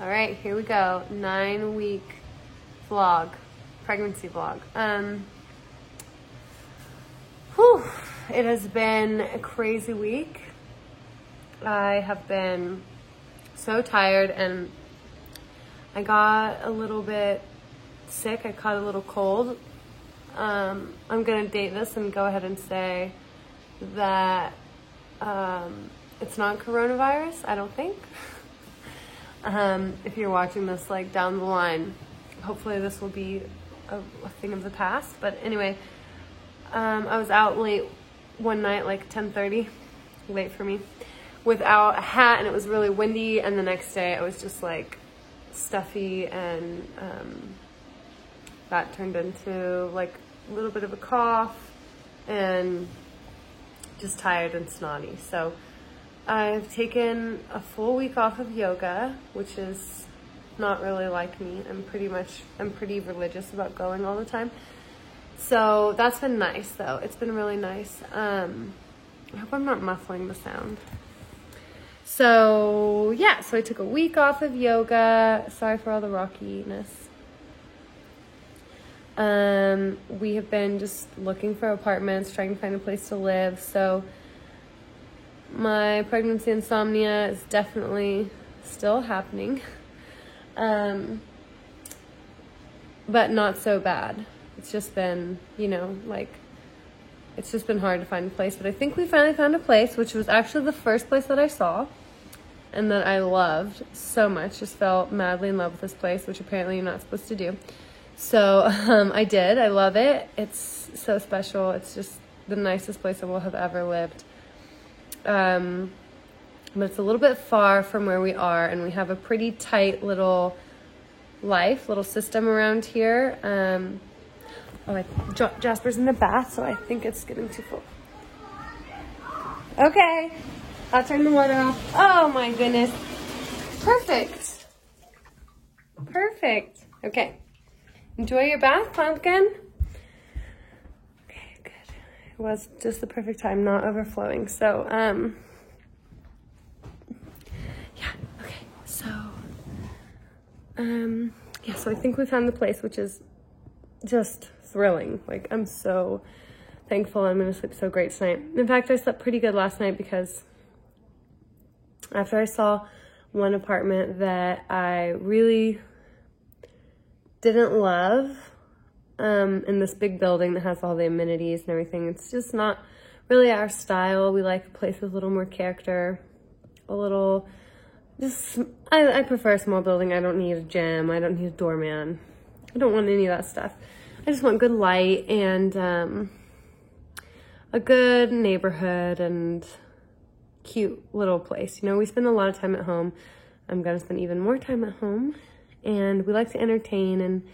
All right, here we go. 9-week vlog, pregnancy vlog. It has been a crazy week. I have been so tired and I got a little bit sick. I caught a little cold. I'm gonna date this and go ahead and say that it's not coronavirus, I don't think. If you're watching this like down the line, hopefully this will be a thing of the past. But anyway, I was out late one night, like 10:30, late for me, without a hat, and it was really windy. And the next day I was just like stuffy, and that turned into like a little bit of a cough and just tired and snotty. So I've taken a full week off of yoga, which is not really like me. I'm pretty religious about going all the time. So that's been nice though. It's been really nice. I hope I'm not muffling the sound. So yeah, so I took a week off of yoga. Sorry for all the rockiness. We have been just looking for apartments, trying to find a place to live. So my pregnancy insomnia is definitely still happening, but not so bad. It's just been, it's just been hard to find a place. But I think we finally found a place, which was actually the first place that I saw and that I loved so much. Just fell madly in love with this place, which apparently you're not supposed to do. So I did. I love it. It's so special. It's just the nicest place I will have ever lived. But it's a little bit far from where we are, and we have a pretty tight little system around here. Jasper's in the bath, so I think it's getting too full. Okay, I'll turn the water off. Oh my goodness. Perfect. Okay. Enjoy your bath, pumpkin. Okay, good. It was just the perfect time, not overflowing. So, yeah, okay. So, so I think we found the place, which is just thrilling. Like, I'm so thankful. I'm gonna sleep so great tonight. In fact, I slept pretty good last night because after I saw one apartment that I really didn't love, in this big building that has all the amenities and everything, it's just not really our style. We like a place with a little more character, I prefer a small building. I don't need a gym. I don't need a doorman. I don't want any of that stuff. I just want good light and a good neighborhood and cute little place. We spend a lot of time at home. I'm gonna spend even more time at home, and we like to entertain, and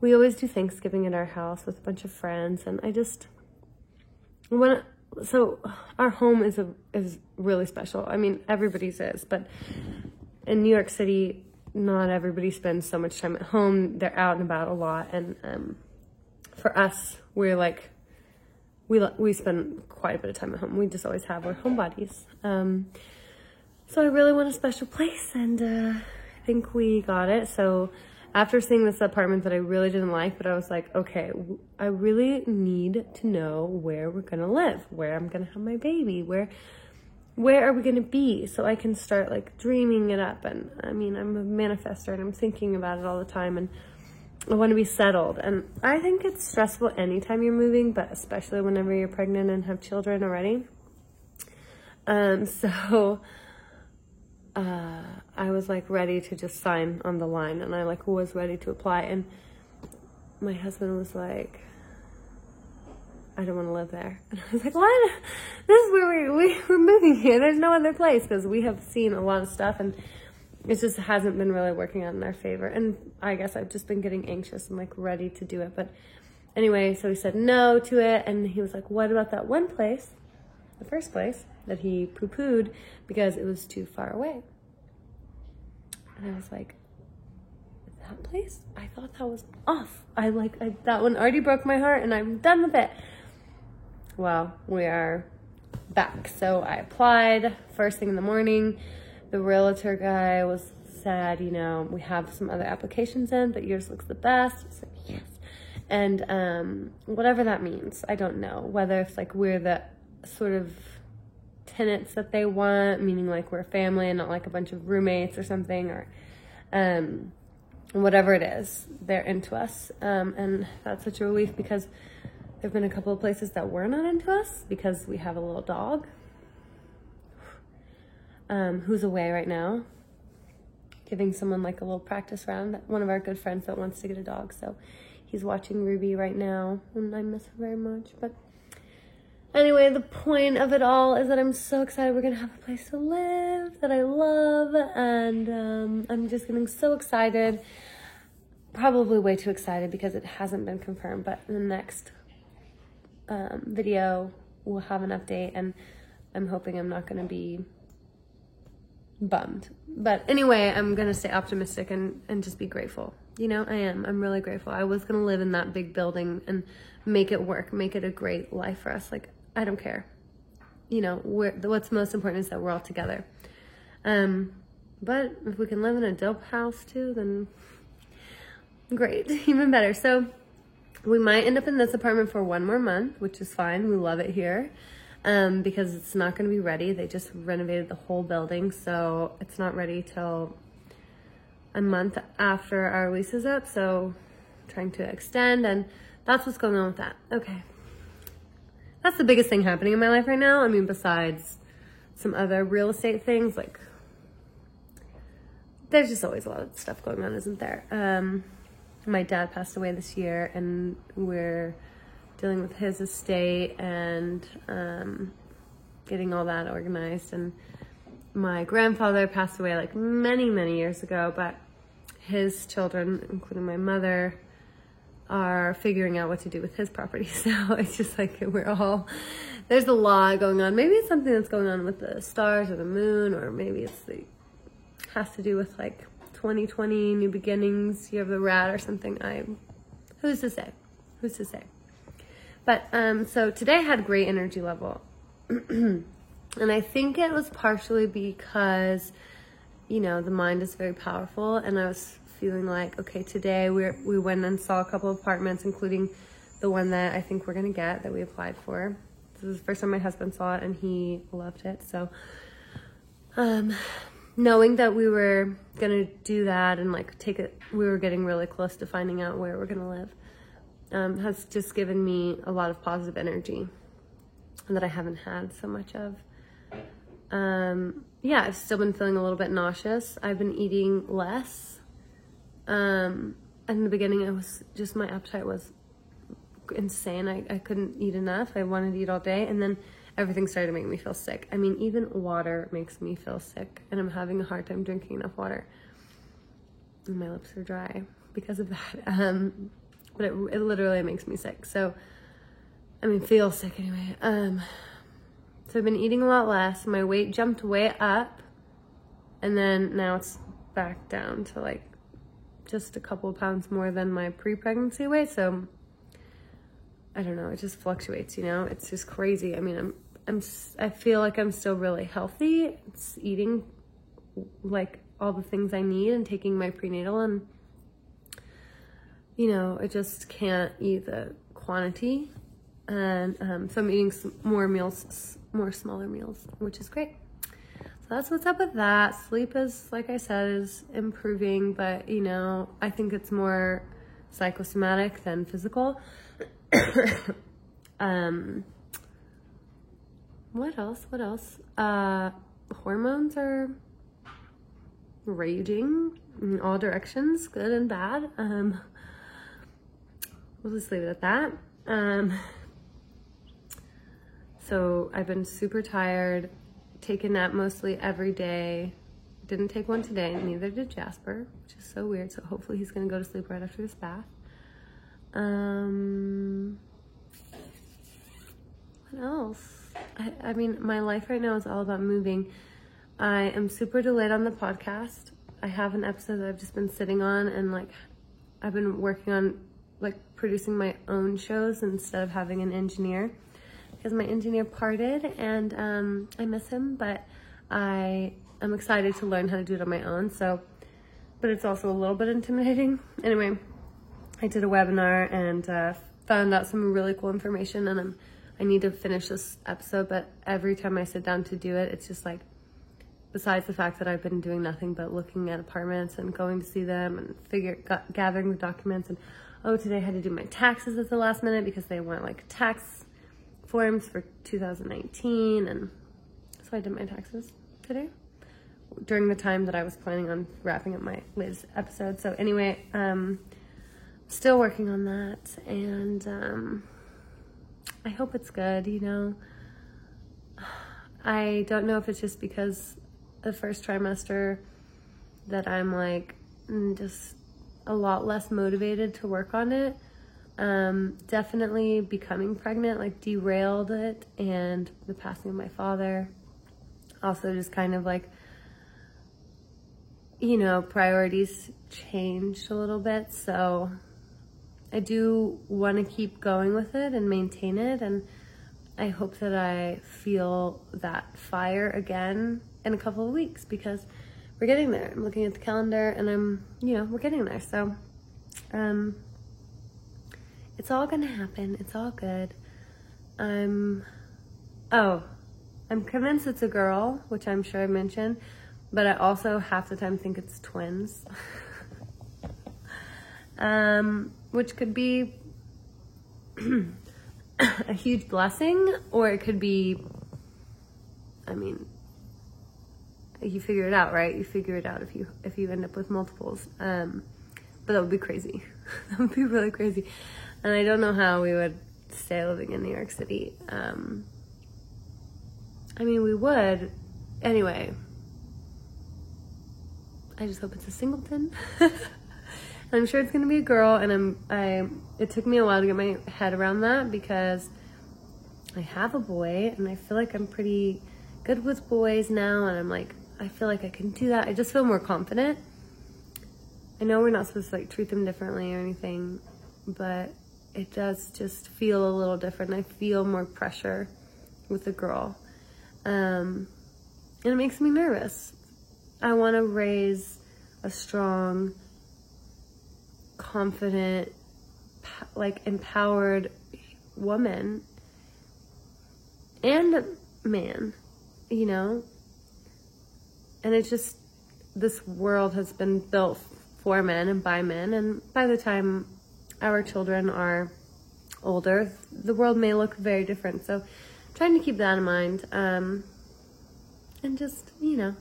we always do Thanksgiving at our house with a bunch of friends. And so our home is really special. I mean, everybody's is, but in New York City, not everybody spends so much time at home. They're out and about a lot. And for us, we're like, we spend quite a bit of time at home. We just always have. We're homebodies. So I really want a special place, and I think we got it. So after seeing this apartment that I really didn't like, but I was like, okay, I really need to know where we're gonna live, where I'm gonna have my baby, where are we gonna be, so I can start like dreaming it up. And I mean, I'm a manifestor and I'm thinking about it all the time, and I want to be settled. And I think it's stressful anytime you're moving, but especially whenever you're pregnant and have children already. I was like ready to just sign on the line, and I like was ready to apply, and my husband was like, I don't want to live there. And I was like, what? This is where we're moving here. There's no other place, because we have seen a lot of stuff, and it just hasn't been really working out in our favor. And I guess I've just been getting anxious and like ready to do it. But anyway, so he said no to it, and he was like, what about that one place, the first place that he poo-pooed because it was too far away? And I was like, that place? I thought that was off. That one already broke my heart, and I'm done with it. Well, we are back. So I applied first thing in the morning. The realtor guy was said, you know, we have some other applications in, but yours looks the best. I said, yes. And whatever that means, I don't know. Whether it's like we're the sort of tenants that they want, meaning like we're a family and not like a bunch of roommates or something, or whatever it is, they're into us. And that's such a relief, because there've been a couple of places that were not into us because we have a little dog who's away right now, giving someone like a little practice round. One of our good friends that wants to get a dog, so he's watching Ruby right now, and I miss her very much. But anyway, the point of it all is that I'm so excited we're gonna have a place to live that I love, and I'm just getting so excited. Probably way too excited because it hasn't been confirmed, but in the next video we'll have an update, and I'm hoping I'm not gonna be bummed. But anyway, I'm gonna stay optimistic and just be grateful. You know, I'm really grateful. I was gonna live in that big building and make it work, make it a great life for us. Like, I don't care. You know, what's most important is that we're all together. But if we can live in a dope house too, then great, even better. So we might end up in this apartment for 1 more month, which is fine. We love it here. Because it's not going to be ready. They just renovated the whole building, so it's not ready till a month after our lease is up. So trying to extend, and that's what's going on with that. Okay. That's the biggest thing happening in my life right now. I mean, besides some other real estate things, like there's just always a lot of stuff going on, isn't there? My dad passed away this year, and we're dealing with his estate and getting all that organized. And my grandfather passed away like many, many years ago, but his children, including my mother, are figuring out what to do with his property. So it's just like there's a lot going on. Maybe it's something that's going on with the stars or the moon, or maybe it's has to do with like 2020, new beginnings, year of the rat or something. Who's to say? Who's to say? But, so today I had great energy level. And I think it was partially because, you know, the mind is very powerful, and I was feeling like, okay, today we went and saw a couple of apartments, including the one that I think we're going to get, that we applied for. This was the first time my husband saw it, and he loved it. So, knowing that we were going to do that and like we were getting really close to finding out where we're going to live. Has just given me a lot of positive energy that I haven't had so much of. Yeah, I've still been feeling a little bit nauseous. I've been eating less. In the beginning, it was just, my appetite was insane. I couldn't eat enough. I wanted to eat all day, and then everything started to make me feel sick. I mean, even water makes me feel sick, and I'm having a hard time drinking enough water. And my lips are dry because of that. But it literally makes me sick. So, I mean, feel sick anyway. So I've been eating a lot less. My weight jumped way up, and then now it's back down to like just a couple of pounds more than my pre-pregnancy weight. So I don't know, it just fluctuates, you know? It's just crazy. I mean, I feel like I'm still really healthy. It's eating like all the things I need and taking my prenatal, and you know, I just can't eat the quantity. And so I'm eating some more meals, more smaller meals, which is great. So that's what's up with that. Sleep is, like I said, is improving, but you know, I think it's more psychosomatic than physical. What else? Hormones are raging in all directions, good and bad. We'll just leave it at that. So I've been super tired, take a nap mostly every day. Didn't take one today, neither did Jasper, which is so weird. So hopefully he's gonna go to sleep right after this bath. What else? I mean, my life right now is all about moving. I am super delayed on the podcast. I have an episode that I've just been sitting on, and like I've been working on like producing my own shows instead of having an engineer, because my engineer parted, and I miss him, but I am excited to learn how to do it on my own. So but it's also a little bit intimidating. Anyway, I did a webinar and found out some really cool information, and I need to finish this episode, but every time I sit down to do it, it's just like, besides the fact that I've been doing nothing but looking at apartments and going to see them and gathering the documents, and today I had to do my taxes at the last minute because they want like tax forms for 2019, and so I did my taxes today during the time that I was planning on wrapping up my Liz episode. So anyway, still working on that, and I hope it's good, you know. I don't know if it's just because the first trimester that I'm like just a lot less motivated to work on it. Definitely becoming pregnant like derailed it, and the passing of my father also just kind of like, you know, priorities changed a little bit. So I do want to keep going with it and maintain it, and I hope that I feel that fire again in a couple of weeks, because we're getting there. I'm looking at the calendar and we're getting there. So it's all gonna happen. It's all good. I'm convinced it's a girl, which I'm sure I mentioned, but I also half the time think it's twins. Which could be a huge blessing, or it could be, I mean, you figure it out, right? You figure it out if you end up with multiples. But that would be crazy. That would be really crazy. And I don't know how we would stay living in New York City. I mean, we would. Anyway, I just hope it's a singleton. I'm sure it's gonna be a girl, and it took me a while to get my head around that, because I have a boy and I feel like I'm pretty good with boys now, and I'm like, I feel like I can do that. I just feel more confident. I know we're not supposed to like treat them differently or anything, but it does just feel a little different. I feel more pressure with a girl, and it makes me nervous. I want to raise a strong, confident, like empowered woman and man, you know. And it's just, this world has been built for men and by men, and by the time our children are older, the world may look very different. So trying to keep that in mind, and just, you know,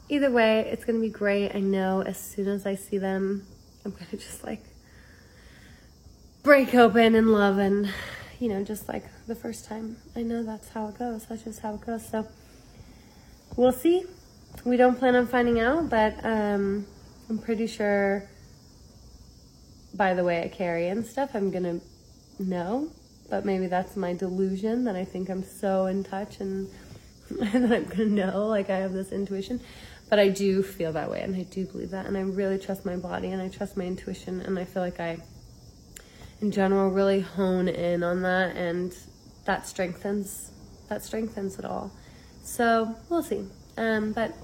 either way, it's gonna be great. I know as soon as I see them, I'm gonna just like break open in love, and, you know, just like the first time. I know that's how it goes. That's just how it goes. So we'll see. We don't plan on finding out, but I'm pretty sure by the way I carry and stuff, I'm gonna know. But maybe that's my delusion, that I think I'm so in touch and that I'm gonna know, like I have this intuition. But I do feel that way, and I do believe that, and I really trust my body, and I trust my intuition, and I feel like I, in general, really hone in on that, and that strengthens it all. So we'll see. But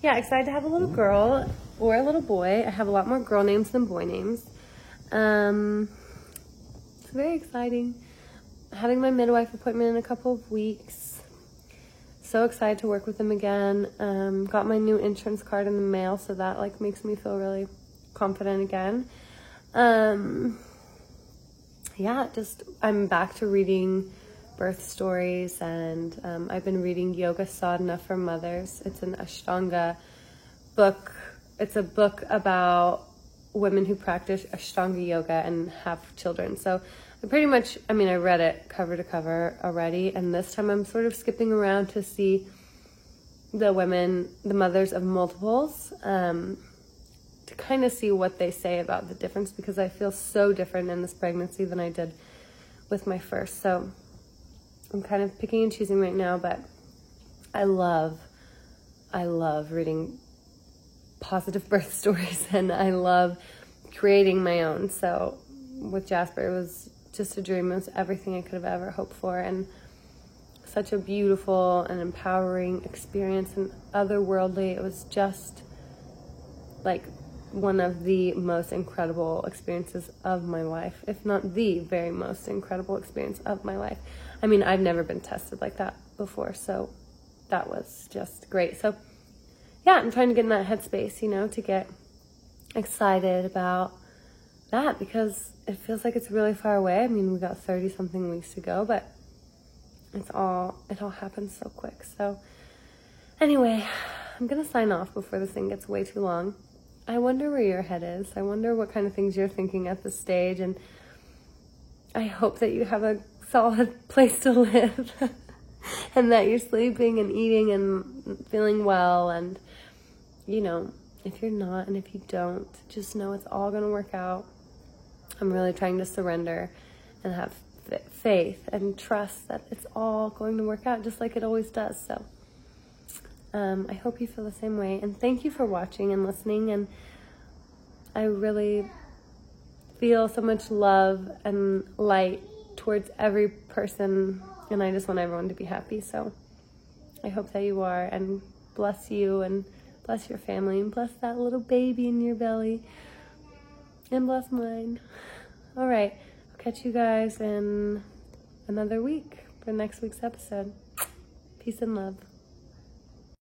yeah, excited to have a little girl or a little boy. I have a lot more girl names than boy names. It's very exciting. Having my midwife appointment in a couple of weeks. So excited to work with them again. Got my new insurance card in the mail, so that like makes me feel really confident again. Yeah, just I'm back to reading birth stories, and I've been reading Yoga Sadhana for Mothers. It's an Ashtanga book. It's a book about women who practice Ashtanga yoga and have children. So I read it cover to cover already, and this time I'm sort of skipping around to see the mothers of multiples, to kind of see what they say about the difference, because I feel so different in this pregnancy than I did with my first. So I'm kind of picking and choosing right now, but I love reading positive birth stories, and I love creating my own. So with Jasper, it was just a dream. It was everything I could have ever hoped for, and such a beautiful and empowering experience, and otherworldly. It was just like one of the most incredible experiences of my life, if not the very most incredible experience of my life. I mean, I've never been tested like that before, so that was just great. So yeah, I'm trying to get in that headspace, you know, to get excited about that, because it feels like it's really far away. I mean, we got 30 something weeks to go, but it all happens so quick. So anyway, I'm gonna sign off before this thing gets way too long. I wonder where your head is. I wonder what kind of things you're thinking at this stage, and I hope that you have a solid place to live and that you're sleeping and eating and feeling well. And, you know, if you're not and if you don't, just know it's all going to work out. I'm really trying to surrender and have faith and trust that it's all going to work out just like it always does. So I hope you feel the same way. And thank you for watching and listening. And I really feel so much love and light towards every person. And I just want everyone to be happy. So I hope that you are. And bless you and bless your family and bless that little baby in your belly. And bless mine. All right. I'll catch you guys in another week for next week's episode. Peace and love.